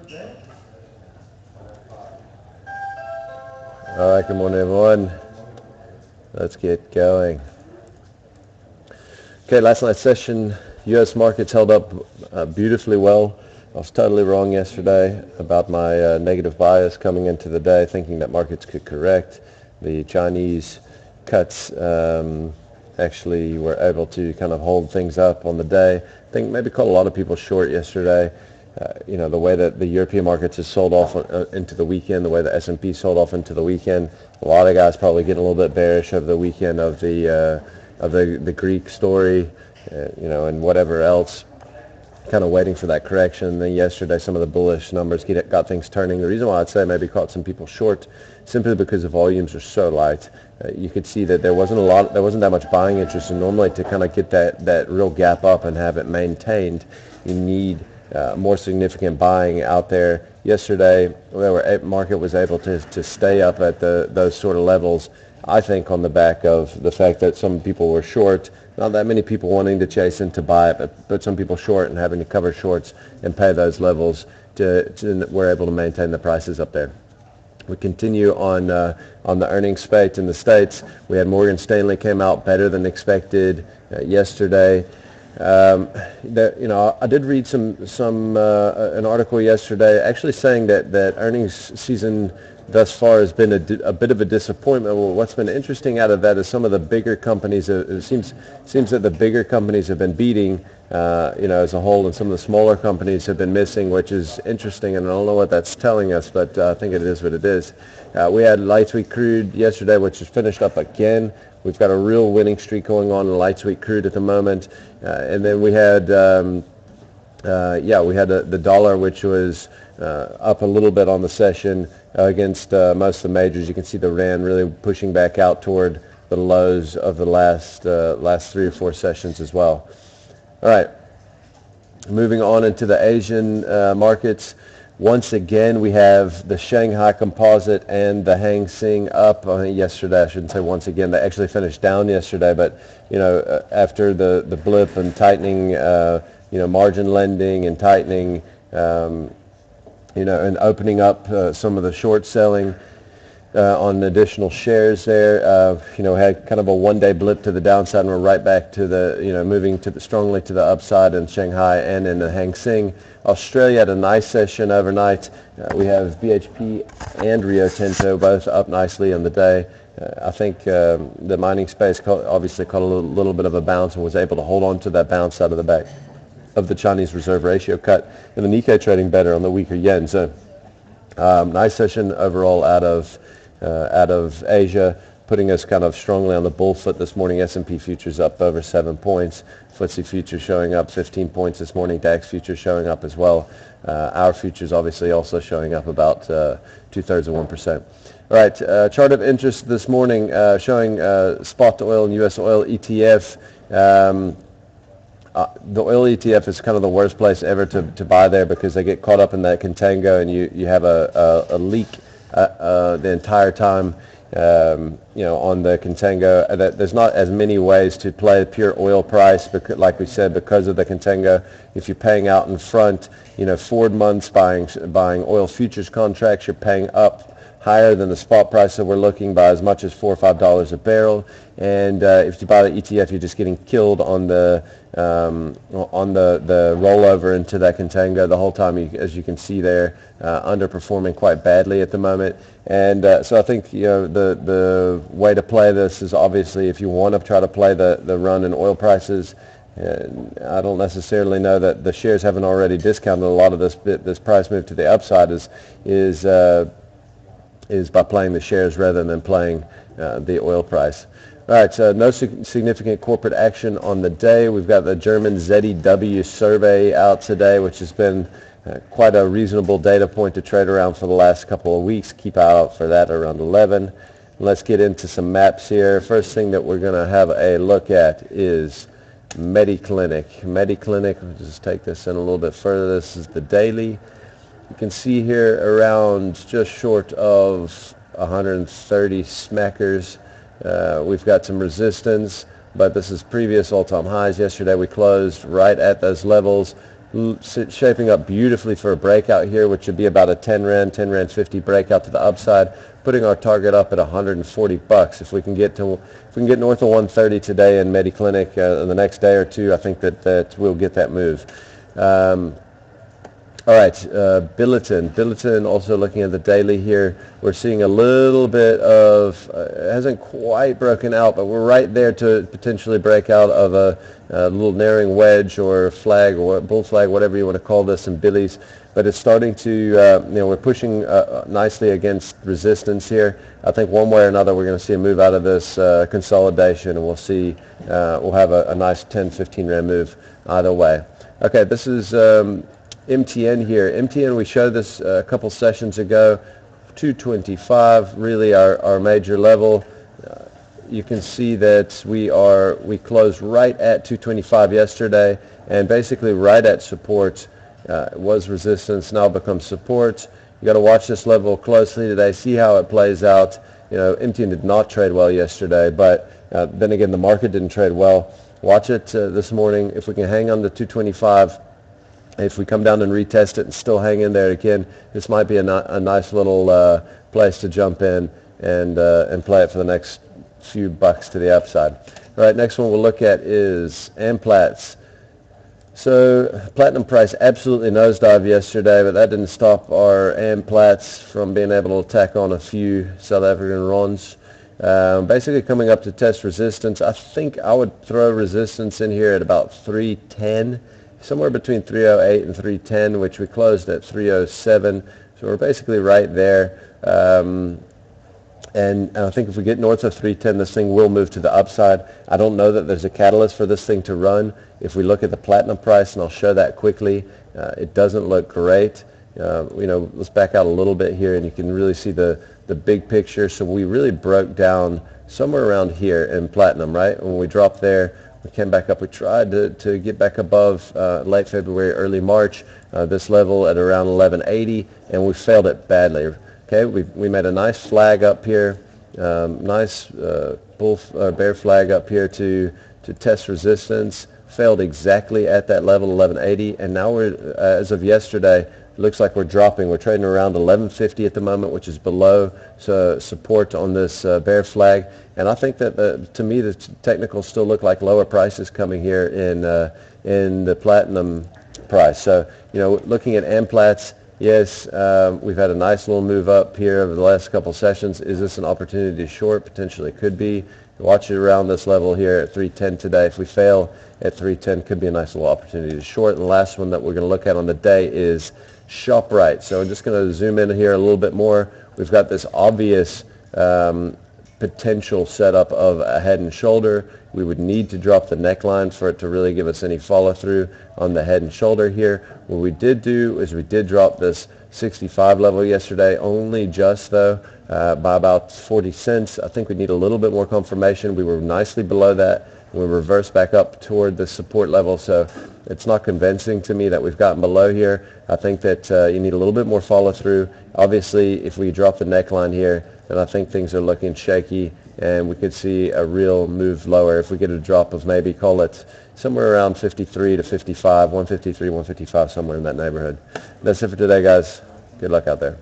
All right, good morning, everyone. Let's get going. Okay, last night's session, U.S. markets held up beautifully well. I was totally wrong yesterday about my negative bias coming into the day, thinking that markets could correct. The Chinese cuts actually were able to kind of hold things up on the day. I think maybe caught a lot of people short yesterday. The way that the European markets has sold off into the weekend, the way the S&P sold off into the weekend, a lot of guys probably getting a little bit bearish over the weekend of the Greek story, and whatever else, kind of waiting for that correction. And then yesterday, some of the bullish numbers got things turning. The reason why I'd say maybe caught some people short, simply because the volumes are so light. You could see that there wasn't that much buying interest, and normally to kind of get that real gap up and have it maintained, you need more significant buying out there. Yesterday, the market was able to stay up at those sort of levels, I think, on the back of the fact that some people were short. Not that many people wanting to chase in to buy it, but some people short and having to cover shorts and pay those levels we're able to maintain the prices up there. We continue on the earnings spate in the States. We had Morgan Stanley came out better than expected yesterday. I did read an article yesterday actually saying that earnings season thus far has been a bit of a disappointment. Well, what's been interesting out of that is some of the bigger companies. It seems that the bigger companies have been beating, as a whole, and some of the smaller companies have been missing, which is interesting. And I don't know what that's telling us, but I think it is what it is. We had light sweet crude yesterday, which has finished up again. We've got a real winning streak going on in light sweet crude at the moment. And then we had, the dollar, which was up a little bit on the session against most of the majors. You can see the rand really pushing back out toward the lows of the last 3 or 4 sessions as well. All right, moving on into the Asian markets. Once again, we have the Shanghai Composite and the Hang Seng up. I think yesterday, I shouldn't say once again, they actually finished down yesterday, but after the blip and tightening, margin lending and tightening, and opening up some of the short selling on additional shares there. Had kind of a one-day blip to the downside, and we're right back to moving strongly to the upside in Shanghai and in the Hang Seng. Australia had a nice session overnight. We have BHP and Rio Tinto both up nicely on the day. I think the mining space obviously caught a little bit of a bounce and was able to hold on to that bounce out of the back of the Chinese reserve ratio cut, and the Nikkei trading better on the weaker yen. So nice session overall out of Asia, putting us kind of strongly on the bull foot this morning. S&P futures up over 7 points. FTSE futures showing up 15 points this morning. DAX futures showing up as well. Our futures obviously also showing up about 2/3 of 1%. All right, chart of interest this morning showing spot oil and U.S. oil ETF. The oil ETF is kind of the worst place ever to buy there, because they get caught up in that contango, and you have a leak the entire time on the contango. There's not as many ways to play a pure oil price, because, like we said, because of the contango. If you're paying out in front, forward months buying oil futures contracts, you're paying up higher than the spot price that we're looking by as much as $4 or $5 a barrel. And if you buy the ETF, you're just getting killed on the rollover into that contango the whole time. As you can see there, underperforming quite badly at the moment. And so I think the way to play this is, obviously, if you want to try to play the run in oil prices. I don't necessarily know that the shares haven't already discounted a lot of this price move to the upside is by playing the shares rather than playing the oil price. All right, so no significant corporate action on the day. We've got the German ZEW survey out today, which has been quite a reasonable data point to trade around for the last couple of weeks. Keep out for that around 11. Let's get into some maps here. First thing that we're going to have a look at is Mediclinic. Mediclinic, we'll just take this in a little bit further. This is the daily. You can see here around just short of 130 smackers. We've got some resistance, but this is previous all-time highs. Yesterday we closed right at those levels. shaping up beautifully for a breakout here, which would be about a 10 Rand 50 breakout to the upside, putting our target up at $140. If we can get north of 130 today in Mediclinic in the next day or two, I think that we'll get that move. All right, Billiton, also looking at the daily here, we're seeing a little bit of, it hasn't quite broken out, but we're right there to potentially break out of a little narrowing wedge or flag or bull flag, whatever you want to call this in Billy's. But it's starting to, we're pushing nicely against resistance here. I think one way or another we're going to see a move out of this consolidation, and we'll see, we'll have a nice 10, 15 Rand move either way. Okay, this is MTN here. MTN, we showed this a couple sessions ago. 225, really our major level. You can see that we closed right at 225 yesterday, and basically right at support. Was resistance, now becomes support. You got to watch this level closely today, see how it plays out. MTN did not trade well yesterday, but then again, the market didn't trade well. Watch it this morning. If we can hang on to 225, if we come down and retest it and still hang in there again, this might be a nice little place to jump in and play it for the next few bucks to the upside. All right, next one we'll look at is Amplats. So platinum price absolutely nosedived yesterday, but that didn't stop our Amplats from being able to tack on a few South African RONs. Basically coming up to test resistance. I think I would throw resistance in here at about 310. Somewhere between 308 and 310, which we closed at 307. So we're basically right there. And I think if we get north of 310, this thing will move to the upside. I don't know that there's a catalyst for this thing to run. If we look at the platinum price, and I'll show that quickly, it doesn't look great. Let's back out a little bit here, and you can really see the big picture. So we really broke down somewhere around here in platinum, right? When we dropped there, we came back up. We tried to get back above late February, early March, this level at around 1180, and we failed it badly. Okay, we made a nice flag up here, nice bear flag up here to test resistance. Failed exactly at that level, 1180, and now we're, as of yesterday, it looks like we're dropping. We're trading around 1150 at the moment, which is below support on this bear flag. And I think that to me the technicals still look like lower prices coming here in the platinum price. So looking at Amplats, yes, we've had a nice little move up here over the last couple sessions. Is this an opportunity to short? Potentially could be. Watch it around this level here at 310 today. If we fail at 310, could be a nice little opportunity to short. And the last one that we're going to look at on the day is ShopRite. So I'm just going to zoom in here a little bit more. We've got this obvious potential setup of a head and shoulder. We would need to drop the neckline for it to really give us any follow through on the head and shoulder here. What we did do is we did drop this 65 level yesterday, only just though by about 40 cents. I think we need a little bit more confirmation. We were nicely below that. We reversed back up toward the support level, so it's not convincing to me that we've gotten below here. I think that you need a little bit more follow through. Obviously, if we drop the neckline here, then I think things are looking shaky, and we could see a real move lower if we get a drop of maybe, call it somewhere around 53 to 55, 153, 155, somewhere in that neighborhood. That's it for today, guys. Good luck out there.